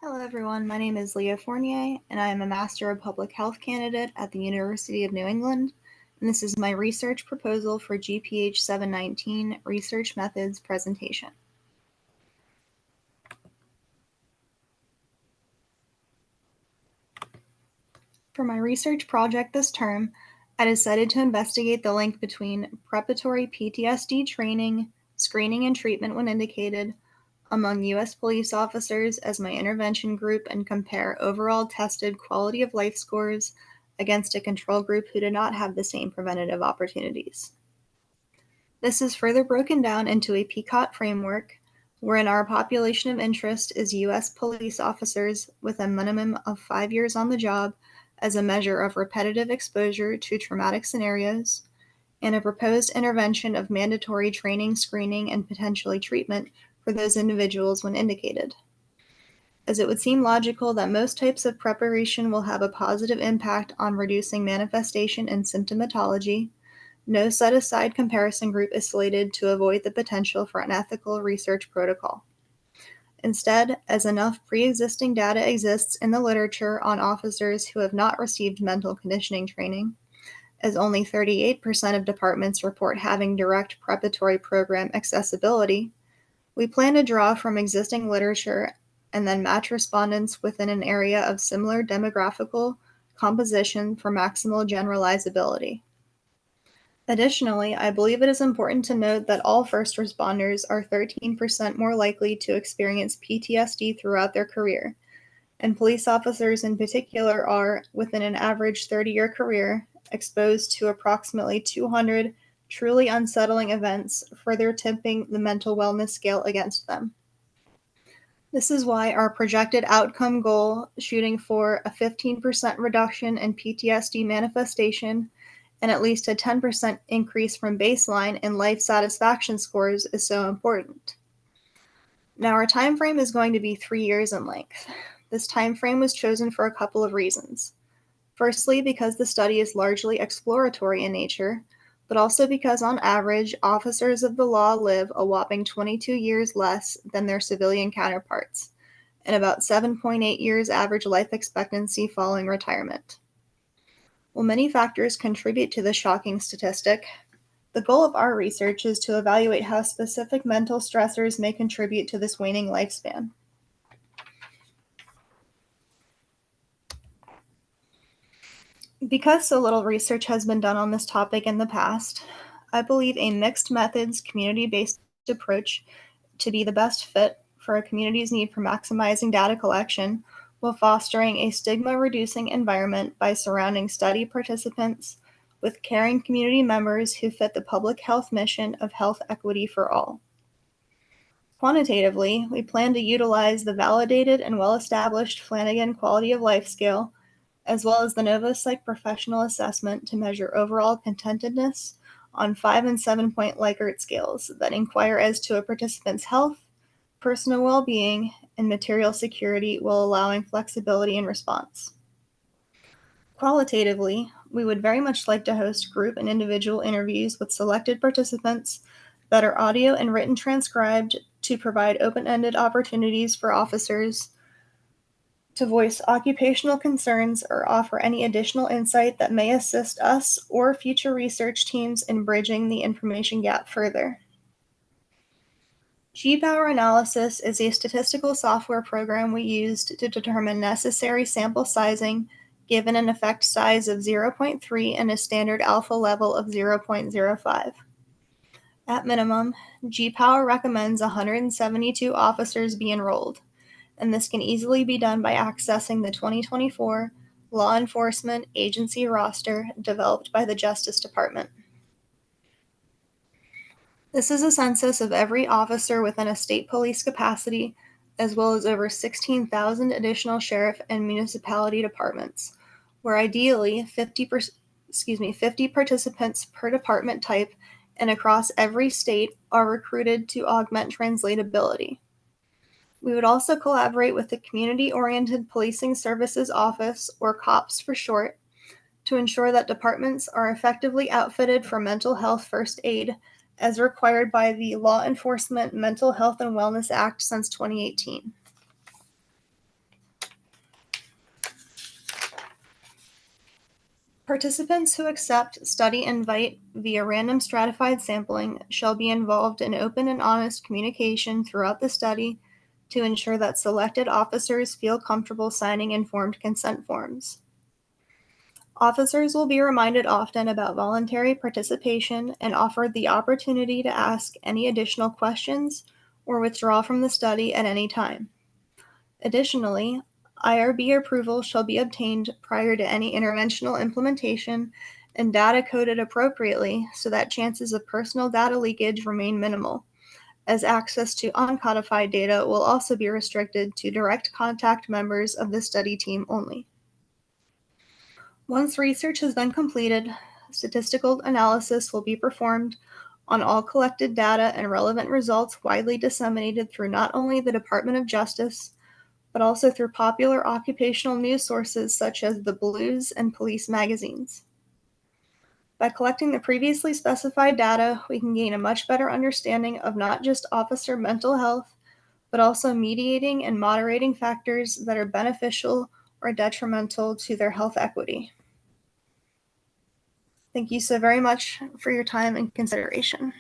Hello everyone, my name is Leah Fournier, and I am a Master of Public Health candidate at the University of New England, and this is my research proposal for GPH 719 Research Methods presentation. For my research project this term, I decided to investigate the link between preparatory PTSD training, screening, and treatment when indicated among U.S. police officers as my intervention group and compare overall tested quality of life scores against a control group who did not have the same preventative opportunities. This is further broken down into a PCOT framework, wherein our population of interest is U.S. police officers with a minimum of 5 years on the job as a measure of repetitive exposure to traumatic scenarios, and a proposed intervention of mandatory training, screening, and potentially treatment for those individuals when indicated. As it would seem logical that most types of preparation will have a positive impact on reducing manifestation and symptomatology, no set-aside comparison group is slated to avoid the potential for unethical research protocol. Instead, as enough pre-existing data exists in the literature on officers who have not received mental conditioning training, as only 38% of departments report having direct preparatory program accessibility, we plan to draw from existing literature and then match respondents within an area of similar demographical composition for maximal generalizability. Additionally, I believe it is important to note that all first responders are 13% more likely to experience PTSD throughout their career, and police officers in particular are, within an average 30-year career, exposed to approximately 200 truly unsettling events, further tipping the mental wellness scale against them. This is why our projected outcome goal, shooting for a 15% reduction in PTSD manifestation and at least a 10% increase from baseline in life satisfaction scores, is so important. Now, our time frame is going to be 3 years in length. This time frame was chosen for a couple of reasons. Firstly, because the study is largely exploratory in nature, but also because on average, officers of the law live a whopping 22 years less than their civilian counterparts, and about 7.8 years average life expectancy following retirement. While many factors contribute to this shocking statistic, the goal of our research is to evaluate how specific mental stressors may contribute to this waning lifespan. Because so little research has been done on this topic in the past, I believe a mixed methods, community-based approach to be the best fit for a community's need for maximizing data collection while fostering a stigma-reducing environment by surrounding study participants with caring community members who fit the public health mission of health equity for all. Quantitatively, we plan to utilize the validated and well-established Flanagan Quality of Life Scale, as well as the NovoPsych Professional Assessment to measure overall contentedness on 5 and 7-point Likert scales that inquire as to a participant's health, personal well-being, and material security while allowing flexibility in response. Qualitatively, we would very much like to host group and individual interviews with selected participants that are audio and written transcribed to provide open-ended opportunities for officers to voice occupational concerns or offer any additional insight that may assist us or future research teams in bridging the information gap further. GPower analysis is a statistical software program we used to determine necessary sample sizing given an effect size of 0.3 and a standard alpha level of 0.05. At minimum, GPower recommends 172 officers be enrolled, and this can easily be done by accessing the 2024 Law Enforcement Agency roster developed by the Justice Department. This is a census of every officer within a state police capacity, as well as over 16,000 additional sheriff and municipality departments, where ideally 50 participants per department type and across every state are recruited to augment translatability. We would also collaborate with the Community-Oriented Policing Services Office, or COPS for short, to ensure that departments are effectively outfitted for mental health first aid as required by the Law Enforcement Mental Health and Wellness Act since 2018. Participants who accept study invite via random stratified sampling shall be involved in open and honest communication throughout the study to ensure that selected officers feel comfortable signing informed consent forms. Officers will be reminded often about voluntary participation and offered the opportunity to ask any additional questions or withdraw from the study at any time. Additionally, IRB approval shall be obtained prior to any interventional implementation and data coded appropriately so that chances of personal data leakage remain minimal, as access to uncodified data will also be restricted to direct contact members of the study team only. Once research has been completed, statistical analysis will be performed on all collected data and relevant results widely disseminated through not only the Department of Justice, but also through popular occupational news sources such as the Blues and police magazines. By collecting the previously specified data, we can gain a much better understanding of not just officer mental health, but also mediating and moderating factors that are beneficial or detrimental to their health equity. Thank you so very much for your time and consideration.